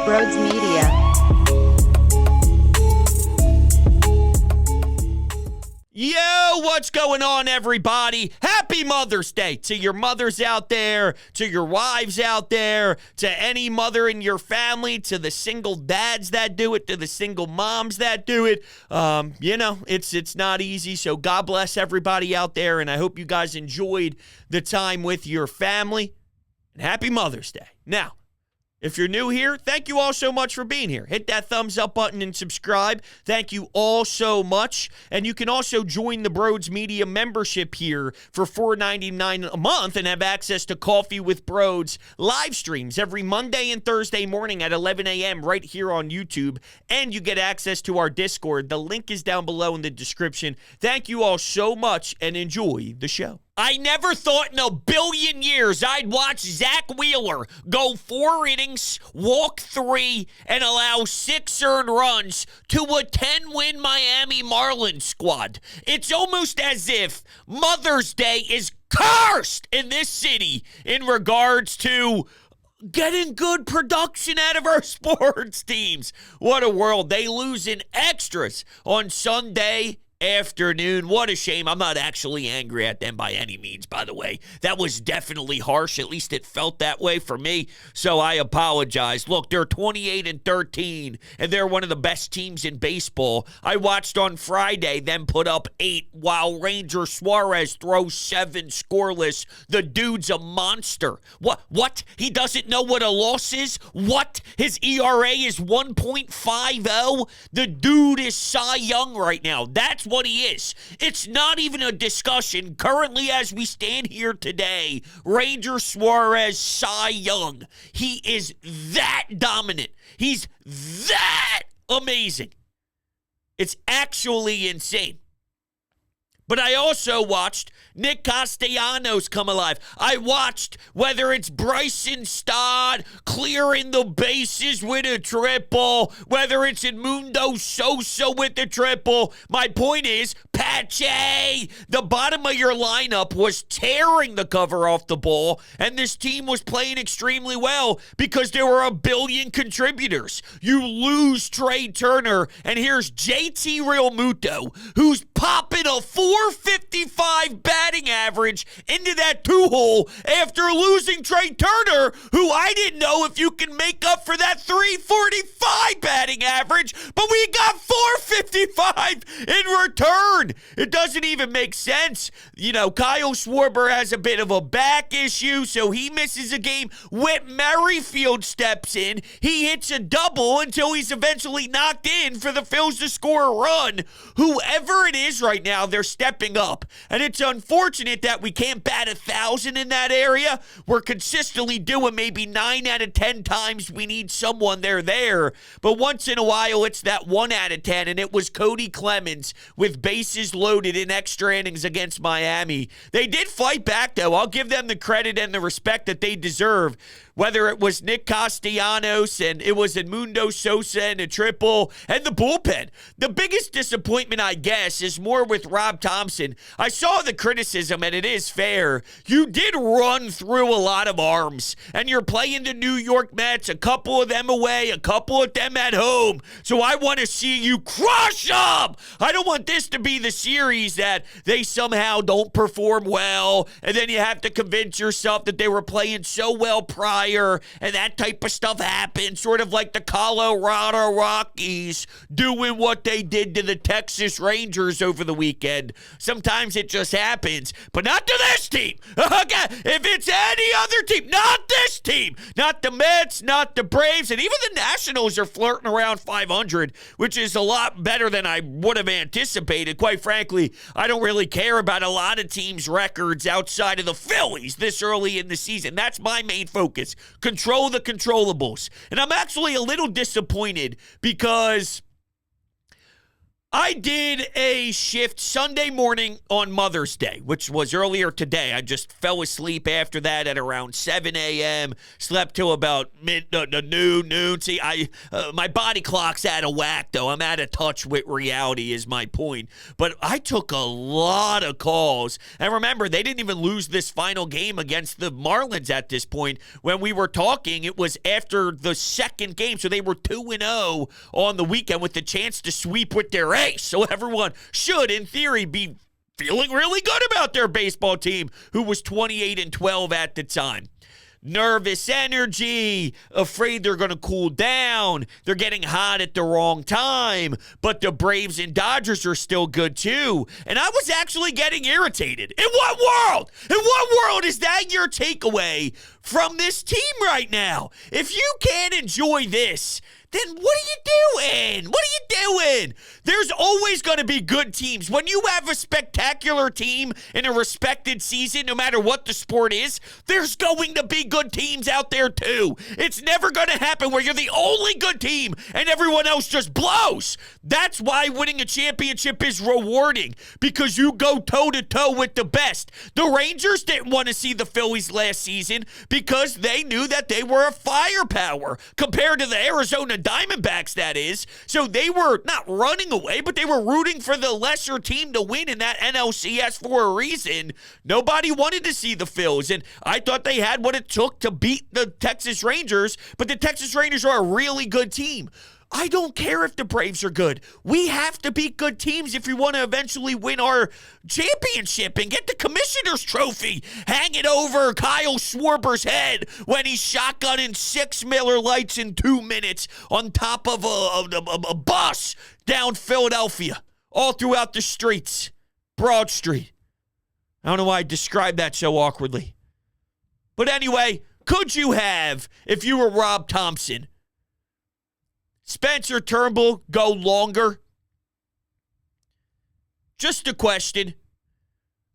Broads Media. Yo, what's going on, everybody? Happy Mother's Day to your mothers out there, to your wives out there, to any mother in your family, to the single dads that do it, to the single moms that do it. It's not easy, so God bless everybody out there, and I hope you guys enjoyed the time with your family. And happy Mother's Day. Now, if you're new here, thank you all so much for being here. Hit that thumbs up button and subscribe. Thank you all so much. And you can also join the Broads Media membership here for $4.99 a month and have access to Coffee with Broads live streams every Monday and Thursday morning at 11 a.m. right here on YouTube. And you get access to our Discord. The link is down below in the description. Thank you all so much and enjoy the show. I never thought in a billion years I'd watch Zack Wheeler go 4 innings, walk 3, and allow 6 earned runs to a 10-win Miami Marlins squad. It's almost as if Mother's Day is cursed in this city in regards to getting good production out of our sports teams. What a world. They lose in extras on Sunday afternoon. What a shame. I'm not actually angry at them by any means, by the way. That was definitely harsh. At least it felt that way for me, so I apologize. Look, they're 28-13, and they're one of the best teams in baseball. I watched on Friday them put up 8 while Ranger Suarez throws 7 scoreless. The dude's a monster. What? He doesn't know what a loss is? What? His ERA is 1.50? The dude is Cy Young right now. That's what he is. It's not even a discussion. Currently, as we stand here today, Ranger Suarez, Cy Young. He is that dominant. He's that amazing. It's actually insane. But I also watched Nick Castellanos come alive. I watched whether it's Bryson Stott clearing the bases with a triple, whether it's Edmundo Sosa with the triple. My point is, Pache, the bottom of your lineup was tearing the cover off the ball, and this team was playing extremely well because there were a billion contributors. You lose Trey Turner, and here's JT Realmuto, who's popping a 455 batting average into that 2-hole after losing Trey Turner, who I didn't know if you can make up for that 345 batting average, but we got 455 in return. It doesn't even make sense. You know, Kyle Schwarber has a bit of a back issue, so he misses a game. Whit Merrifield steps in. He hits a double until he's eventually knocked in for the Phils to score a run. Whoever it is right now, they're stepping up. And it's unfortunate that we can't bat 1,000 in that area. We're consistently doing maybe 9 out of 10 times we need someone there. But once in a while, it's that 1 out of 10, and it was Cody Clemens with bases loaded in extra innings against Miami. They did fight back, though. I'll give them the credit and the respect that they deserve. Whether it was Nick Castellanos and it was Edmundo Sosa and a triple and the bullpen. The biggest disappointment, I guess, is more with Rob Thompson. I saw the criticism, and it is fair. You did run through a lot of arms, and you're playing the New York Mets, a couple of them away, a couple of them at home. So I want to see you crush them. I don't want this to be the series that they somehow don't perform well, and then you have to convince yourself that they were playing so well prior, and that type of stuff happens, sort of like the Colorado Rockies doing what they did to the Texas Rangers over the weekend. Sometimes it just happens, but not to this team. Okay, if it's any other team, not this team, not the Mets, not the Braves, and even the Nationals are flirting around 500, which is a lot better than I would have anticipated. Quite frankly, I don't really care about a lot of teams' records outside of the Phillies this early in the season. That's my main focus. Control the controllables. And I'm actually a little disappointed because I did a shift Sunday morning on Mother's Day, which was earlier today. I just fell asleep after that at around 7 a.m., slept till about noon. See, my body clock's out of whack, though. I'm out of touch with reality is my point. But I took a lot of calls. And remember, they didn't even lose this final game against the Marlins at this point. When we were talking, it was after the second game, so they were 2-0 on the weekend with the chance to sweep with their ace. So everyone should, in theory, be feeling really good about their baseball team, who was 28-12 at the time. Nervous energy, afraid they're going to cool down. They're getting hot at the wrong time, but the Braves and Dodgers are still good too. And I was actually getting irritated. In what world? In what world is that your takeaway from this team right now? If you can't enjoy this, then what are you doing? What are you doing? There's always going to be good teams. When you have a spectacular team in a respected season, no matter what the sport is, there's going to be good teams out there too. It's never going to happen where you're the only good team and everyone else just blows. That's why winning a championship is rewarding, because you go toe-to-toe with the best. The Rangers didn't want to see the Phillies last season because they knew that they were a firepower compared to the Arizona Diamondbacks, that is. So they were not running away, but they were rooting for the lesser team to win in that NLCS for a reason. Nobody wanted to see the Phils, and I thought they had what it took to beat the Texas Rangers, but the Texas Rangers are a really good team. I don't care if the Braves are good. We have to beat good teams if we want to eventually win our championship and get the Commissioner's Trophy. Hang it over Kyle Schwarber's head when he's shotgunning 6 Miller Lights in 2 minutes on top of a bus down Philadelphia, all throughout the streets. Broad Street. I don't know why I described that so awkwardly. But anyway, could you have, if you were Rob Thompson, Spencer Turnbull go longer? Just a question.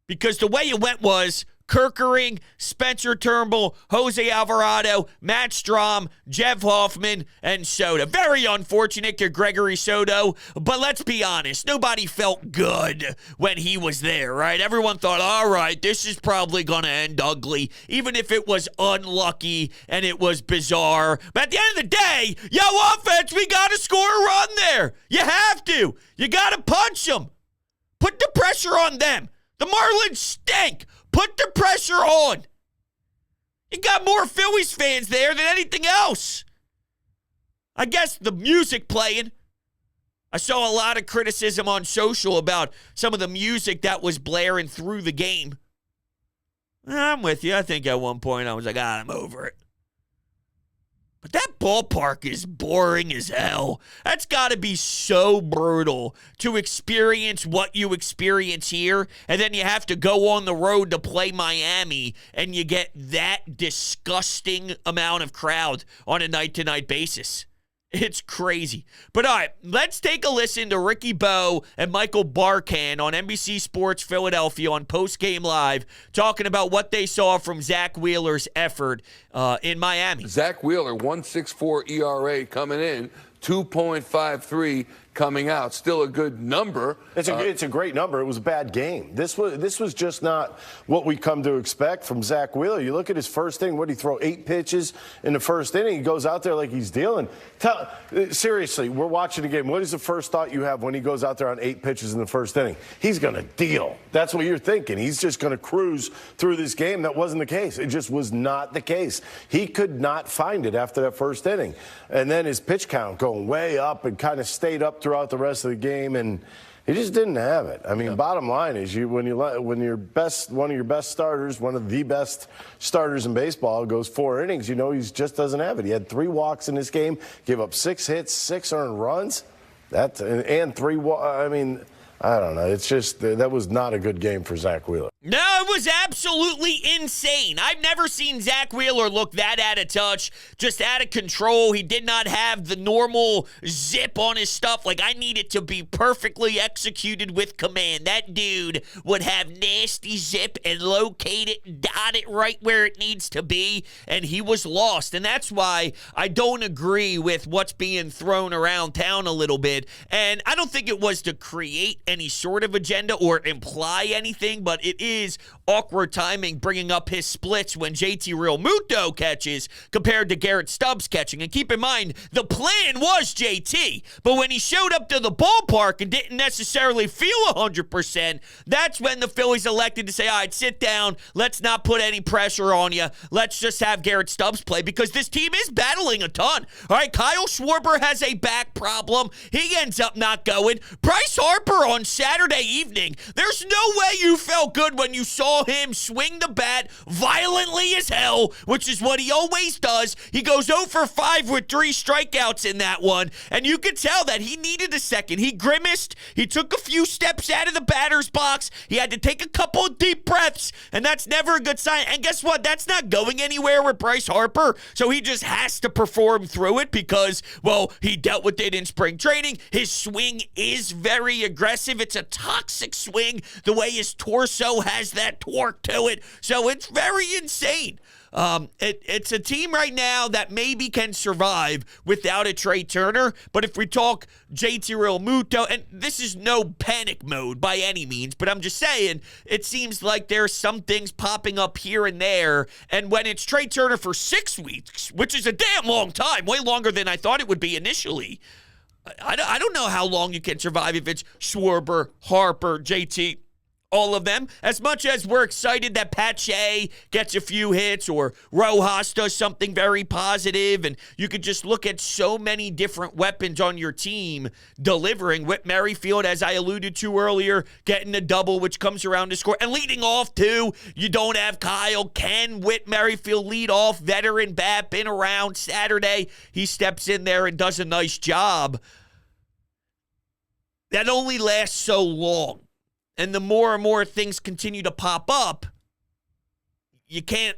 Because the way it went was Kerkering, Spencer Turnbull, Jose Alvarado, Matt Strahm, Jeff Hoffman, and Soto. Very unfortunate to Gregory Soto, but let's be honest, nobody felt good when he was there, right? Everyone thought, all right, this is probably going to end ugly, even if it was unlucky and it was bizarre. But at the end of the day, offense, we got to score a run there. You have to. You got to punch them. Put the pressure on them. The Marlins stink. Put the pressure on. You got more Phillies fans there than anything else. I guess the music playing. I saw a lot of criticism on social about some of the music that was blaring through the game. I'm with you. I think at one point I was like, I'm over it. But that ballpark is boring as hell. That's got to be so brutal to experience what you experience here, and then you have to go on the road to play Miami, and you get that disgusting amount of crowd on a night-to-night basis. It's crazy. But all right, let's take a listen to Ricky Bo and Michael Barkan on NBC Sports Philadelphia on Post Game Live talking about what they saw from Zack Wheeler's effort in Miami. Zack Wheeler, 1.64 ERA coming in, 2.53 coming out. Still a good number. It's a great number. It was a bad game. This was just not what we come to expect from Zack Wheeler. You look at his first inning. What did he throw? 8 pitches in the first inning. He goes out there like he's dealing. Seriously, we're watching the game. What is the first thought you have when he goes out there on 8 pitches in the first inning? He's going to deal. That's what you're thinking. He's just going to cruise through this game. That wasn't the case. It just was not the case. He could not find it after that first inning. And then his pitch count going way up and kind of stayed up throughout the rest of the game, and he just didn't have it. I mean, Bottom line is, one of your best starters, one of the best starters in baseball, goes 4 innings. He just doesn't have it. He had 3 walks in this game, gave up 6 hits, 6 earned runs, and 3. I mean, I don't know. It's just that was not a good game for Zack Wheeler. No, it was absolutely insane. I've never seen Zack Wheeler look that out of touch, just out of control. He did not have the normal zip on his stuff. Like, I need it to be perfectly executed with command. That dude would have nasty zip and locate it, dot it right where it needs to be, and he was lost. And that's why I don't agree with what's being thrown around town a little bit. And I don't think it was to create any sort of agenda or imply anything, but it is awkward timing bringing up his splits when JT Realmuto catches compared to Garrett Stubbs catching. And keep in mind, the plan was JT, but when he showed up to the ballpark and didn't necessarily feel 100%, that's when the Phillies elected to say, all right, sit down, let's not put any pressure on you, let's just have Garrett Stubbs play, because this team is battling a ton. All right, Kyle Schwarber has a back problem. He ends up not going. Bryce Harper on Saturday evening, there's no way you felt good when you saw him swing the bat violently as hell, which is what he always does. He goes 0 for 5 with 3 strikeouts in that one, and you could tell that he needed a second. He grimaced. He took a few steps out of the batter's box. He had to take a couple of deep breaths, and that's never a good sign. And guess what? That's not going anywhere with Bryce Harper, so he just has to perform through it because, well, he dealt with it in spring training. His swing is very aggressive. It's a toxic swing, the way his torso has that torque to it. So it's very insane. It's a team right now that maybe can survive without a Trey Turner. But if we talk JT Realmuto, and this is no panic mode by any means, but I'm just saying, it seems like there's some things popping up here and there. And when it's Trey Turner for 6 weeks, which is a damn long time, way longer than I thought it would be initially, I don't know how long you can survive if it's Schwarber, Harper, JT, all of them. As much as we're excited that Pache gets a few hits or Rojas does something very positive, and you could just look at so many different weapons on your team delivering. Whit Merrifield, as I alluded to earlier, getting a double, which comes around to score. And leading off, too, you don't have Kyle. Can Whit Merrifield lead off? Veteran bat, been around Saturday. He steps in there and does a nice job. That only lasts so long. And the more and more things continue to pop up, you can't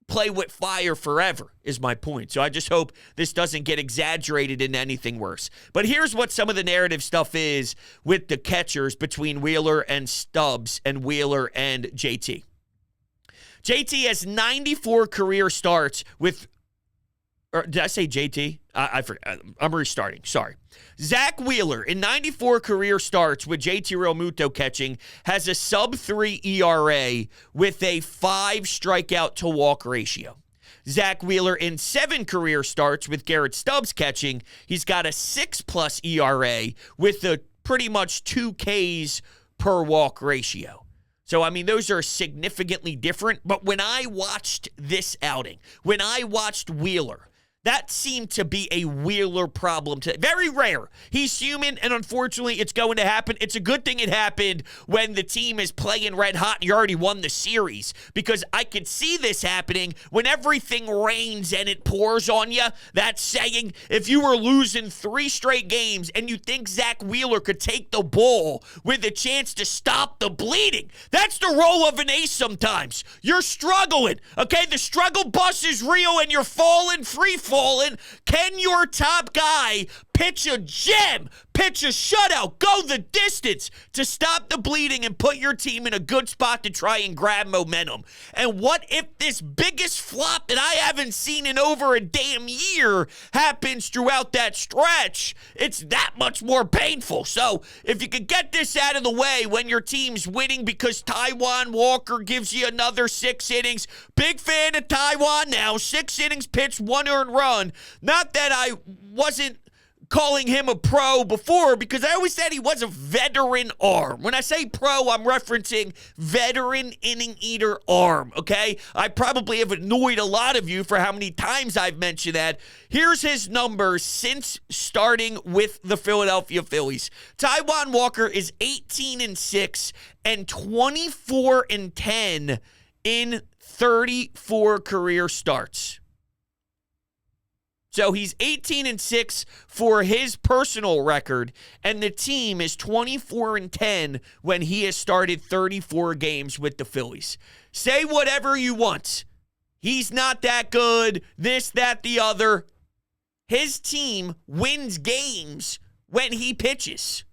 play with fire forever, is my point. So I just hope this doesn't get exaggerated into anything worse. But here's what some of the narrative stuff is with the catchers between Wheeler and Stubbs and Wheeler and JT. JT has 94 career starts with, or did I say JT? I forgot. I'm restarting. Sorry. Zack Wheeler, in 94 career starts with JT Realmuto catching, has a sub-3 ERA with a 5 strikeout to walk ratio. Zack Wheeler, in 7 career starts with Garrett Stubbs catching, he's got a 6+ ERA with a pretty much 2 Ks per walk ratio. So, I mean, those are significantly different. But when I watched this outing, when I watched Wheeler, that seemed to be a Wheeler problem today. Very rare. He's human, and unfortunately, it's going to happen. It's a good thing it happened when the team is playing red hot and you already won the series, because I could see this happening when everything rains and it pours on you. That's saying if you were losing 3 straight games and you think Zack Wheeler could take the ball with a chance to stop the bleeding, that's the role of an ace sometimes. You're struggling, okay? The struggle bus is real and you're falling free falling. Can your top guy pitch a gem, pitch a shutout, go the distance to stop the bleeding and put your team in a good spot to try and grab momentum? And what if this biggest flop that I haven't seen in over a damn year happens throughout that stretch? It's that much more painful. So if you could get this out of the way when your team's winning because Taijuan Walker gives you another 6 innings. Big fan of Taijuan now. 6 innings pitched, 1 earned run. Not that I wasn't calling him a pro before, because I always said he was a veteran arm. When I say pro, I'm referencing veteran inning eater arm, okay? I probably have annoyed a lot of you for how many times I've mentioned that. Here's his numbers since starting with the Philadelphia Phillies. Taijuan Walker is 18-6 and 24-10 in 34 career starts. So he's 18-6 for his personal record, and the team is 24-10 when he has started 34 games with the Phillies. Say whatever you want. He's not that good, this, that, the other. His team wins games when he pitches.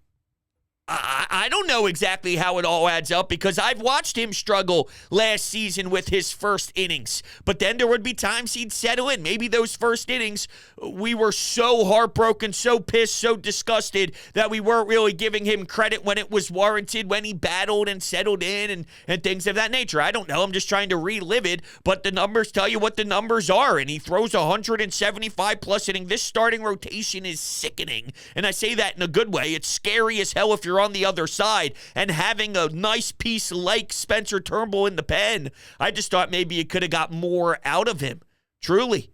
I don't know exactly how it all adds up because I've watched him struggle last season with his first innings. But then there would be times he'd settle in. Maybe those first innings, we were so heartbroken, so pissed, so disgusted that we weren't really giving him credit when it was warranted, when he battled and settled in and things of that nature. I don't know. I'm just trying to relive it. But the numbers tell you what the numbers are. And he throws 175-plus innings. This starting rotation is sickening. And I say that in a good way. It's scary as hell if you're on the other side, and having a nice piece like Spencer Turnbull in the pen, I just thought maybe you could have got more out of him, truly.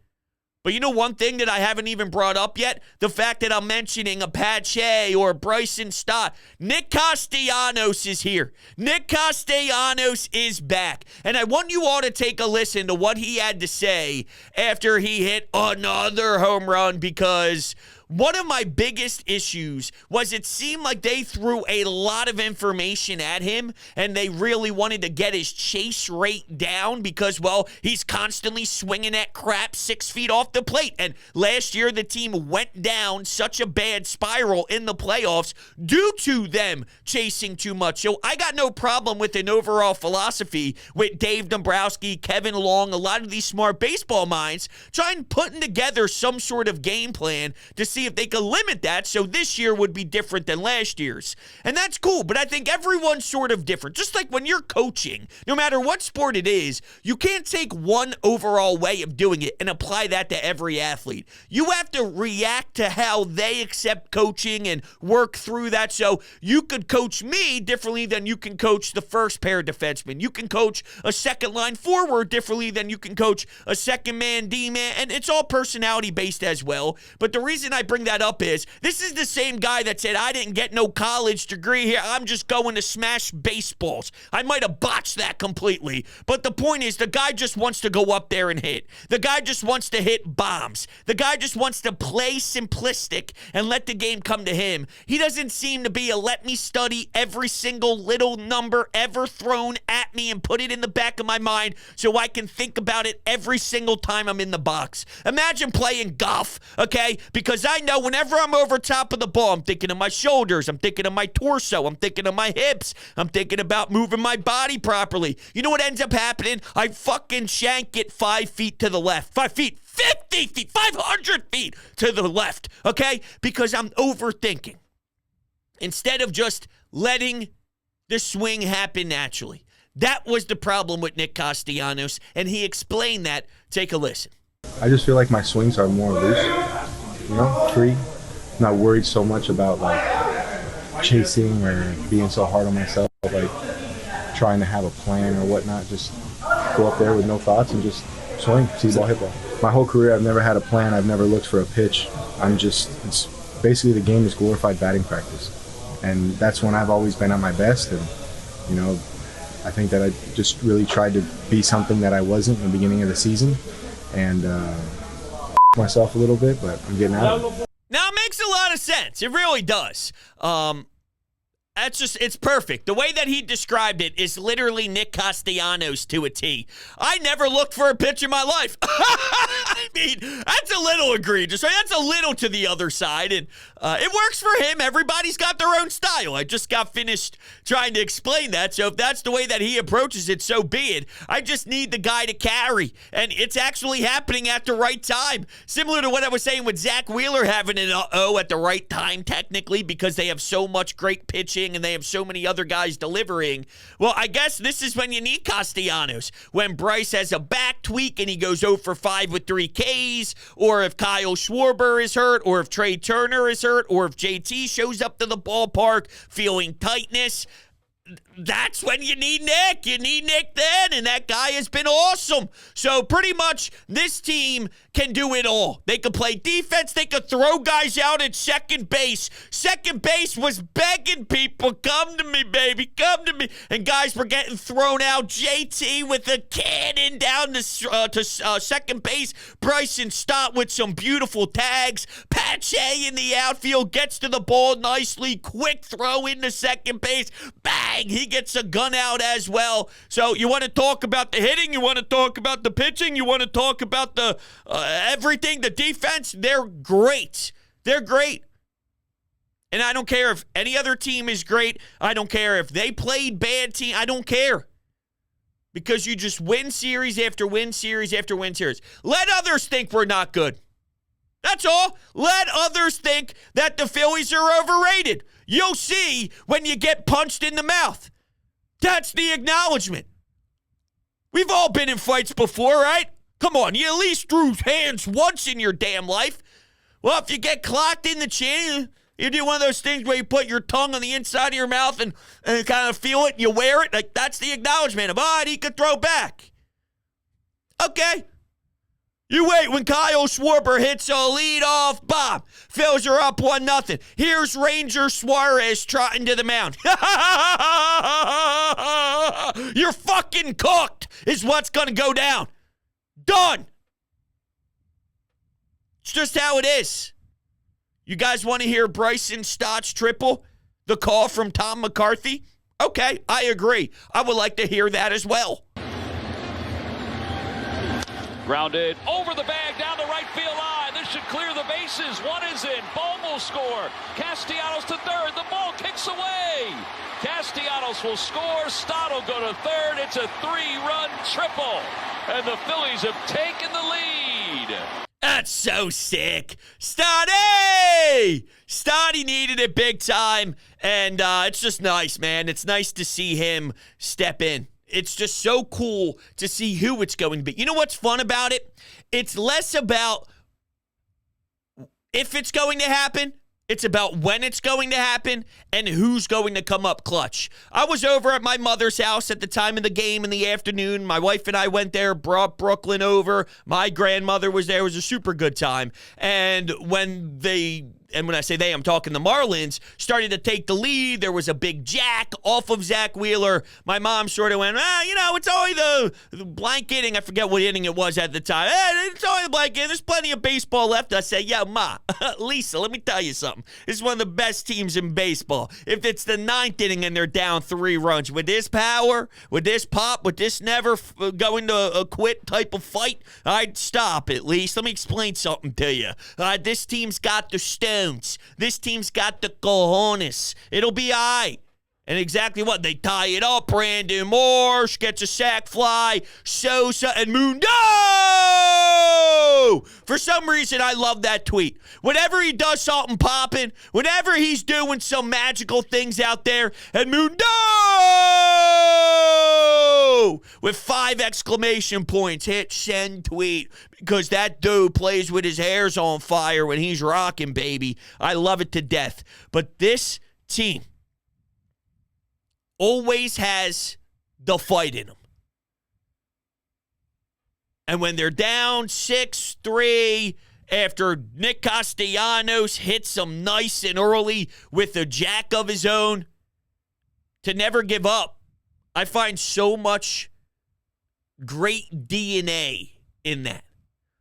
But you know one thing that I haven't even brought up yet? The fact that I'm mentioning a Pache or Bryson Stott. Nick Castellanos is here. Nick Castellanos is back. And I want you all to take a listen to what he had to say after he hit another home run, because one of my biggest issues was it seemed like they threw a lot of information at him and they really wanted to get his chase rate down because, well, he's constantly swinging at crap 6 feet off the plate. And last year, the team went down such a bad spiral in the playoffs due to them chasing too much. So I got no problem with an overall philosophy with Dave Dombrowski, Kevin Long, a lot of these smart baseball minds trying putting together some sort of game plan to see if they could limit that so this year would be different than last year's. And that's cool, but I think everyone's sort of different. Just like when you're coaching, no matter what sport it is, you can't take one overall way of doing it and apply that to every athlete. You have to react to how they accept coaching and work through that. So you could coach me differently than you can coach the first pair of defensemen. You can coach a second line forward differently than you can coach a second man, D-man, and it's all personality based as well. But the reason I bring that up is this is the same guy that said, I didn't get no college degree here. I'm just going to smash baseballs. I might have botched that completely. But the point is, the guy just wants to go up there and hit. The guy just wants to hit bombs. The guy just wants to play simplistic and let the game come to him. He doesn't seem to be a let me study every single little number ever thrown at me and put it in the back of my mind so I can think about it every single time I'm in the box. Imagine playing golf, okay? Because I know whenever I'm over top of the ball, I'm thinking of my shoulders, I'm thinking of my torso, I'm thinking of my hips, I'm thinking about moving my body properly. You know what ends up happening? I fucking shank it 5 feet to the left. 5 feet, 50 feet, 500 feet to the left, okay? Because I'm overthinking. Instead of just letting the swing happen naturally. That was the problem with Nick Castellanos, and he explained that. Take a listen. I just feel like my swings are more loose, you know, free. Not worried so much about like chasing or being so hard on myself, like trying to have a plan or whatnot. Just go up there with no thoughts and just swing, see ball, hit ball. My whole career, I've never had a plan. I've never looked for a pitch. It's basically the game is glorified batting practice. And that's when I've always been at my best. And, you know, I think that I just really tried to be something that I wasn't in the beginning of the season. And myself a little bit, but I'm getting out of it. Now, it makes a lot of sense. It really does. It's perfect. The way that he described it is literally Nick Castellanos to a T. I never looked for a pitch in my life. I mean, that's a little egregious, right? That's a little to the other side, and it works for him. Everybody's got their own style. I just got finished trying to explain that, so if that's the way that he approaches it, so be it. I just need the guy to carry, and it's actually happening at the right time. Similar to what I was saying with Zack Wheeler having an uh-oh at the right time, technically, because they have so much great pitching and they have so many other guys delivering. Well, I guess this is when you need Castellanos. When Bryce has a back tweak and he goes 0 for 5 with 3 Ks, or if Kyle Schwarber is hurt, or if Trey Turner is hurt, or if JT shows up to the ballpark feeling tightness. that's when you need Nick. You need Nick then, and that guy has been awesome. So pretty much this team can do it all. They could play defense. They could throw guys out at second base. Second base was begging people, come to me, baby, come to me. And guys were getting thrown out. JT with a cannon down to second base. Bryson Stott with some beautiful tags. Pache in the outfield gets to the ball nicely. Quick throw into second base. Bang! He gets a gun out as well. So you want to talk about the hitting? You want to talk about the pitching? You want to talk about the everything, the defense? They're great. They're great. And I don't care if any other team is great. I don't care if they played bad team. I don't care. Because you just win series after win series after win series. Let others think we're not good. That's all. Let others think that the Phillies are overrated. You'll see when you get punched in the mouth. That's the acknowledgement. We've all been in fights before, right? Come on, you at least threw hands once in your damn life. Well, if you get clocked in the chin, you do one of those things where you put your tongue on the inside of your mouth and kind of feel it and you wear it. Like, that's the acknowledgement of, he could throw back. Okay. You wait when Kyle Schwarber hits a leadoff bomb. Phils are up 1-0. Here's Ranger Suarez trotting to the mound. You're fucking cooked is what's going to go down. Done. It's just how it is. You guys want to hear Bryson Stott's triple? The call from Tom McCarthy? Okay, I agree. I would like to hear that as well. Grounded over the bag down the right field line. This should clear the bases. One is in. Ball will score. Castellanos to third. The ball kicks away. Castellanos will score. Stott will go to third. It's a 3-run triple. And the Phillies have taken the lead. That's so sick. Stotty! Stotty needed it big time. And it's just nice, man. It's nice to see him step in. It's just so cool to see who it's going to be. You know what's fun about it? It's less about if it's going to happen. It's about when it's going to happen and who's going to come up clutch. I was over at my mother's house at the time of the game in the afternoon. My wife and I went there, brought Brooklyn over. My grandmother was there. It was a super good time. And when I say they, I'm talking the Marlins, started to take the lead. There was a big jack off of Zack Wheeler. My mom sort of went, it's only the blank inning. I forget what inning it was at the time. It's only the blank inning. There's plenty of baseball left. I say, Ma, Lisa, let me tell you something. This is one of the best teams in baseball. If it's the 9th inning and they're down 3 runs, with this power, with this pop, with this never going to a quit type of fight, I'd stop at least. Let me explain something to you. This team's got the stone. This team's got the cojones. It'll be all right. And exactly what? They tie it up. Brandon Marsh gets a sac fly. Sosa and Mundo! For some reason, I love that tweet. Whenever he does something popping, whenever he's doing some magical things out there, and Mundo! With 5 exclamation points, hit send tweet. Because that dude plays with his hairs on fire when he's rocking, baby. I love it to death. But this team always has the fight in them. And when they're down 6-3 after Nick Castellanos hits them nice and early with a jack of his own, to never give up, I find so much great DNA in that.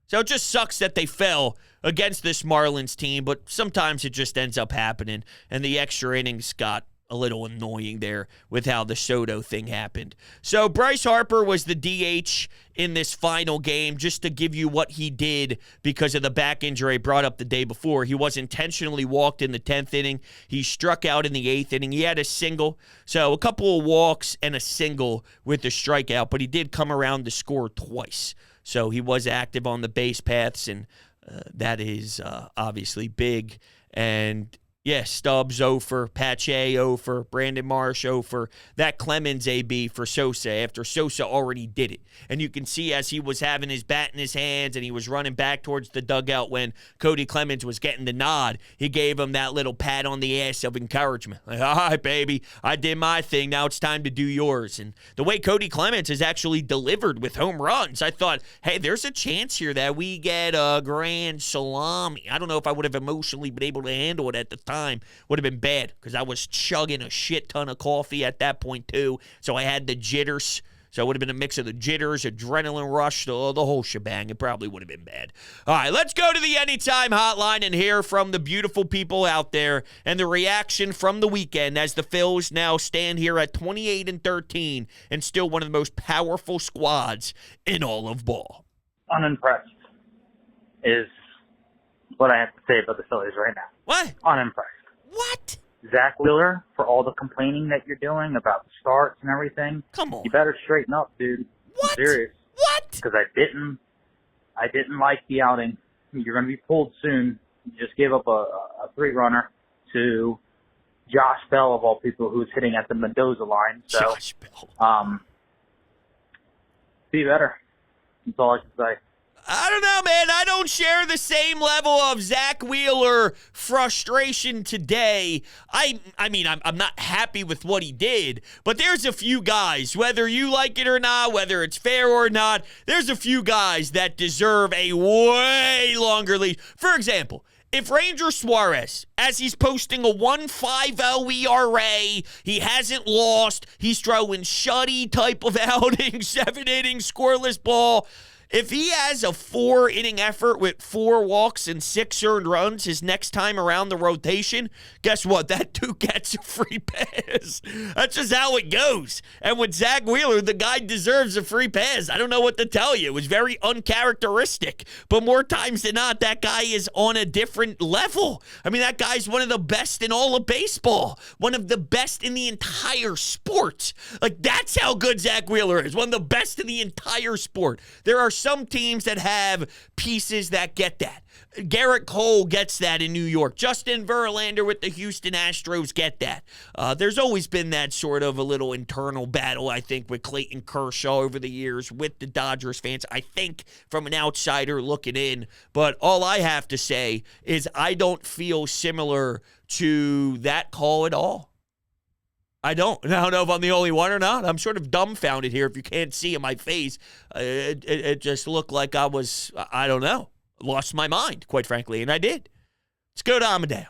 So it just sucks that they fell against this Marlins team, but sometimes it just ends up happening, and the extra innings got a little annoying there with how the Soto thing happened. So Bryce Harper was the DH in this final game, just to give you what he did because of the back injury I brought up the day before. He was intentionally walked in the 10th inning. He struck out in the 8th inning. He had a single, so a couple of walks and a single with the strikeout, but he did come around to score twice. So he was active on the base paths, and that is obviously big. And Yeah, Stubbs over, Pache over, Brandon Marsh over, that Clemens AB for Sosa after Sosa already did it. And you can see as he was having his bat in his hands and he was running back towards the dugout when Cody Clemens was getting the nod, he gave him that little pat on the ass of encouragement. Like, all right, baby, I did my thing. Now it's time to do yours. And the way Cody Clemens has actually delivered with home runs, I thought, hey, there's a chance here that we get a grand salami. I don't know if I would have emotionally been able to handle it at the time. Would have been bad because I was chugging a shit ton of coffee at that point too. So I had the jitters. So it would have been a mix of the jitters, adrenaline rush, the whole shebang. It probably would have been bad. All right, let's go to the Anytime Hotline and hear from the beautiful people out there and the reaction from the weekend as the Phils now stand here at 28-13 and still one of the most powerful squads in all of ball. Unimpressed is what I have to say about the Phillies right now. What? Unimpressed. What? Zack Wheeler, for all the complaining that you're doing about the starts and everything, Come on. you better straighten up, dude. What? I'm serious. What? Because I didn't like the outing. You're going to be pulled soon. You just gave up a 3-runner to Josh Bell, of all people, who's hitting at the Mendoza line. So, Josh Bell. be better. That's all I can say. I don't know, man. I don't share the same level of Zack Wheeler frustration today. I mean, I'm not happy with what he did, but there's a few guys, whether you like it or not, whether it's fair or not, there's a few guys that deserve a way longer leash. For example, if Ranger Suarez, as he's posting a 1.50 ERA, he hasn't lost, he's throwing shutty type of outings, 7 innings, scoreless ball. If he has a 4-inning effort with 4 walks and 6 earned runs his next time around the rotation, guess what? That dude gets a free pass. That's just how it goes. And with Zack Wheeler, the guy deserves a free pass. I don't know what to tell you. It was very uncharacteristic. But more times than not, that guy is on a different level. I mean, that guy's one of the best in all of baseball. One of the best in the entire sport. Like, that's how good Zack Wheeler is. One of the best in the entire sport. There are some teams that have pieces that get that. Garrett Cole gets that in New York. Justin Verlander with the Houston Astros get that. There's always been that sort of a little internal battle, I think, with Clayton Kershaw over the years with the Dodgers fans, I think, from an outsider looking in. But all I have to say is I don't feel similar to that call at all. I don't know if I'm the only one or not. I'm sort of dumbfounded here. If you can't see in my face, it just looked like I was, I don't know, lost my mind, quite frankly, and I did. Let's go to Amadeo.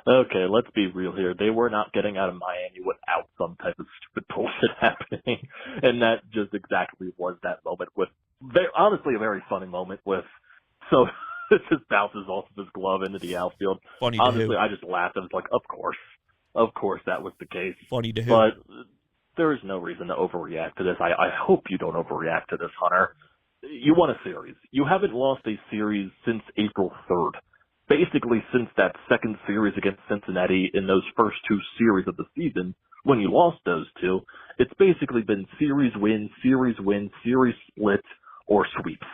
Okay, let's be real here. They were not getting out of Miami without some type of stupid bullshit happening, and that just exactly was that moment with, honestly, a very funny moment with, so it just bounces off of his glove into the outfield. Funny Honestly, to who? I just laughed. I was like, of course. Of course that was the case. Funny to who? But there is no reason to overreact to this. I hope you don't overreact to this, Hunter. You won a series. You haven't lost a series since April 3rd. Basically since that second series against Cincinnati in those first 2 series of the season, when you lost those 2, it's basically been series win, series split, or sweeps.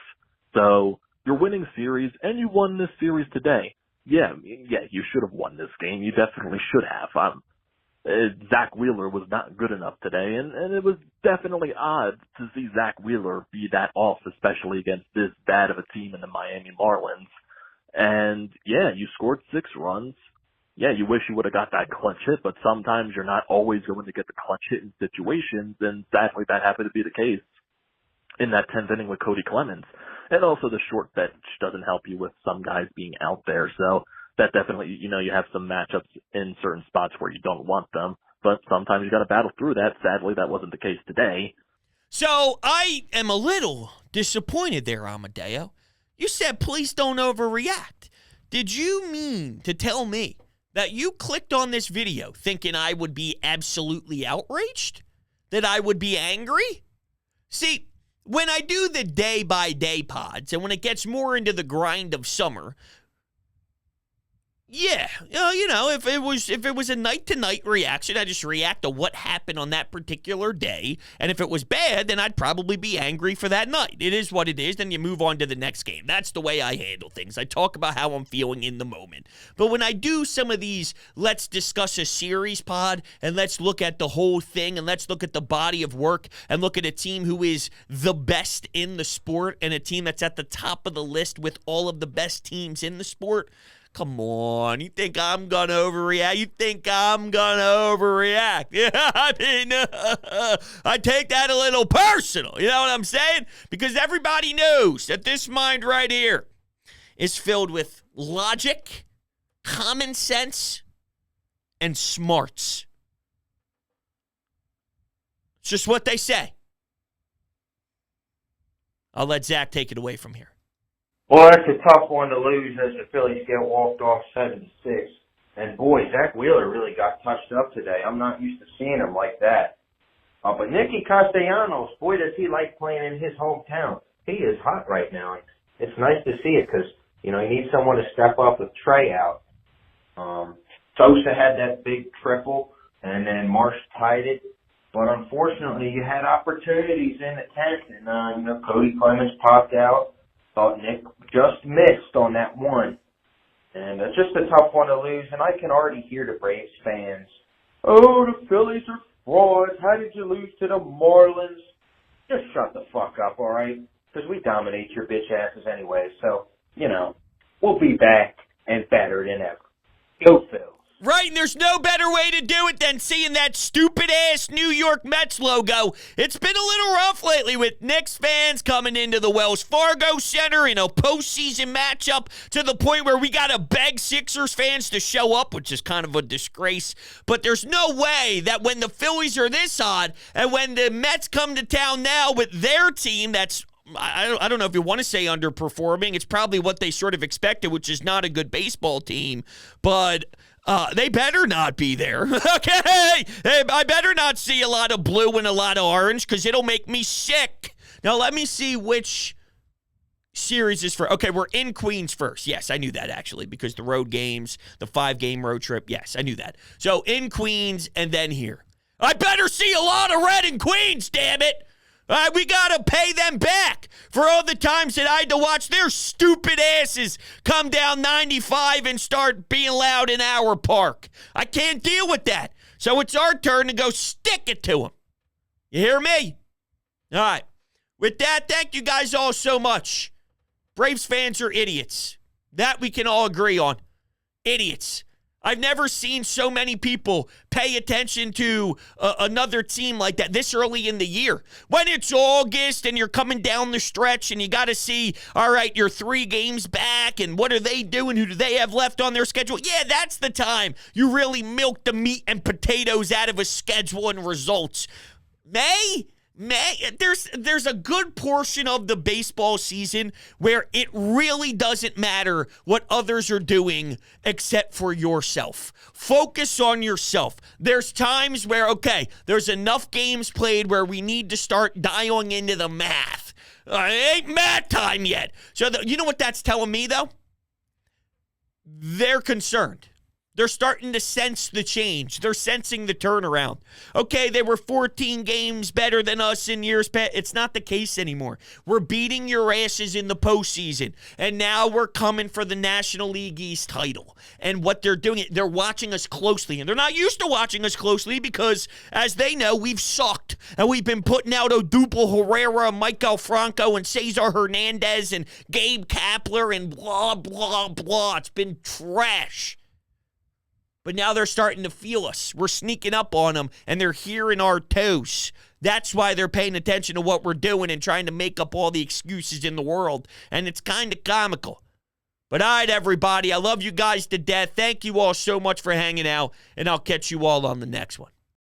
So you're winning series, and you won this series today. Yeah, you should have won this game. You definitely should have. Zack Wheeler was not good enough today, and it was definitely odd to see Zack Wheeler be that off, especially against this bad of a team in the Miami Marlins. And, yeah, you scored 6 runs. Yeah, you wish you would have got that clutch hit, but sometimes you're not always going to get the clutch hit in situations, and sadly that happened to be the case in that 10th inning with Cody Clemens. And also the short bench doesn't help you with some guys being out there. So that definitely, you have some matchups in certain spots where you don't want them. But sometimes you got to battle through that. Sadly, that wasn't the case today. So I am a little disappointed there, Amadeo. You said please don't overreact. Did you mean to tell me that you clicked on this video thinking I would be absolutely outraged? That I would be angry? See, when I do the day-by-day pods, and when it gets more into the grind of summer, Yeah, if it was a night-to-night reaction, I just react to what happened on that particular day. And if it was bad, then I'd probably be angry for that night. It is what it is. Then you move on to the next game. That's the way I handle things. I talk about how I'm feeling in the moment. But when I do some of these, let's discuss a series pod, and let's look at the whole thing, and let's look at the body of work, and look at a team who is the best in the sport, and a team that's at the top of the list with all of the best teams in the sport. Come on, you think I'm going to overreact? Yeah, I mean, I take that a little personal, you know what I'm saying? Because everybody knows that this mind right here is filled with logic, common sense, and smarts. It's just what they say. I'll let Zach take it away from here. Well, that's a tough one to lose as the Phillies get walked off 7-6. And boy, Zack Wheeler really got touched up today. I'm not used to seeing him like that. But Nicky Castellanos, boy, does he like playing in his hometown. He is hot right now. It's nice to see it because, he needs someone to step up with Trey out. Sosa had that big triple, and then Marsh tied it. But unfortunately, you had opportunities in the 10th, and Cody Clemens popped out. Thought Nick just missed on that one. And it's just a tough one to lose. And I can already hear the Braves fans. Oh, the Phillies are frauds. How did you lose to the Marlins? Just shut the fuck up, all right? Because we dominate your bitch asses anyway. So, we'll be back and better than ever. Go Phils. Right, and there's no better way to do it than seeing that stupid-ass New York Mets logo. It's been a little rough lately with Knicks fans coming into the Wells Fargo Center in a postseason matchup to the point where we got to beg Sixers fans to show up, which is kind of a disgrace. But there's no way that when the Phillies are this odd and when the Mets come to town now with their team that's I don't know if you want to say underperforming. It's probably what they sort of expected, which is not a good baseball team. But they better not be there, okay? Hey, I better not see a lot of blue and a lot of orange because it'll make me sick. Now, let me see which series is for. Okay, we're in Queens first. Yes, I knew that, actually, because the road games, the 5-game road trip. Yes, I knew that. So, in Queens and then here. I better see a lot of red in Queens, damn it. We got to pay them back for all the times that I had to watch their stupid asses come down 95 and start being loud in our park. I can't deal with that. So it's our turn to go stick it to them. You hear me? All right. With that, thank you guys all so much. Braves fans are idiots. That we can all agree on. Idiots. I've never seen so many people pay attention to another team like that this early in the year. When it's August and you're coming down the stretch and you got to see, all right, you're 3 games back and what are they doing? Who do they have left on their schedule? Yeah, that's the time you really milk the meat and potatoes out of a schedule and results. May, there's a good portion of the baseball season where it really doesn't matter what others are doing except for yourself. Focus on yourself. There's times where, okay, there's enough games played where we need to start dialing into the math. It ain't math time yet. So you know what that's telling me, though? They're concerned. They're starting to sense the change. They're sensing the turnaround. Okay, they were 14 games better than us in years past. It's not the case anymore. We're beating your asses in the postseason, and now we're coming for the National League East title. And what they're doing, they're watching us closely, and they're not used to watching us closely because, as they know, we've sucked, and we've been putting out Odubel Herrera, Michael Franco, and Cesar Hernandez, and Gabe Kapler, and blah, blah, blah. It's been trash. But now they're starting to feel us. We're sneaking up on them, and they're hearing our toes. That's why they're paying attention to what we're doing and trying to make up all the excuses in the world. And it's kind of comical. But all right, everybody, I love you guys to death. Thank you all so much for hanging out, and I'll catch you all on the next one.